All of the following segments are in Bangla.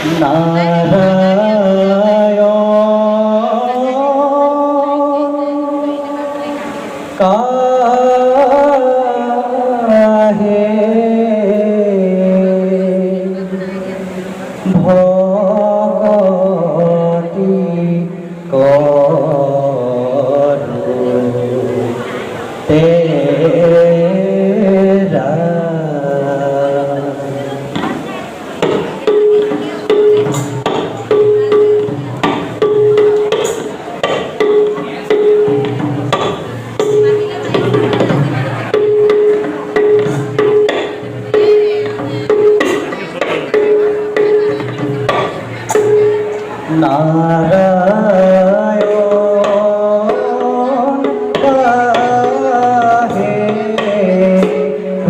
নারায়ণ কাহে ভগতি করু তেরা নারায়ণ কাহে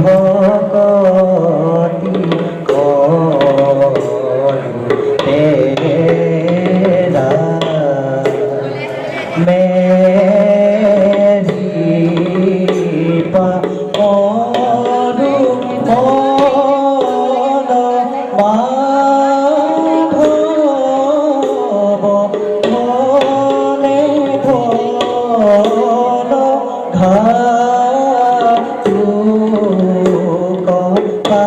ভগতি করু তেরা মেরি পারু মন মাধব মনে ধন ঘাটু কপনা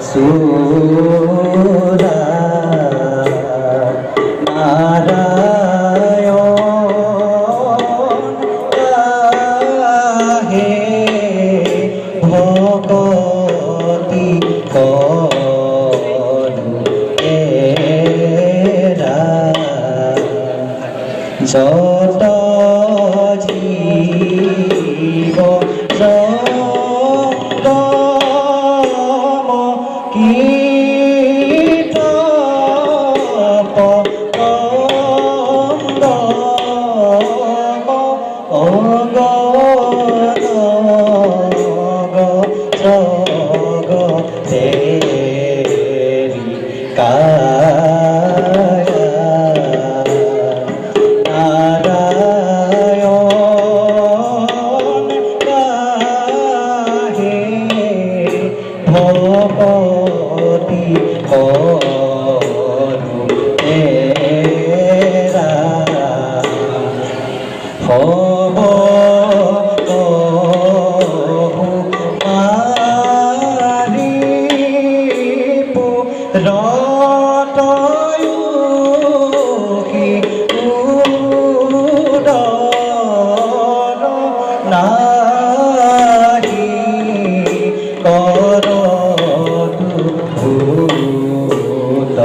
সুরা নারায়ণ কাহে ভগতি করু তেরা যত জীব জগম কীট পতঙ্গম জগতেরি কায়া নারায়ণ কাহে ভগতি করু তেরা ভব কহু মারিপু রতয়ু কি উদর নাহি করতু ভূত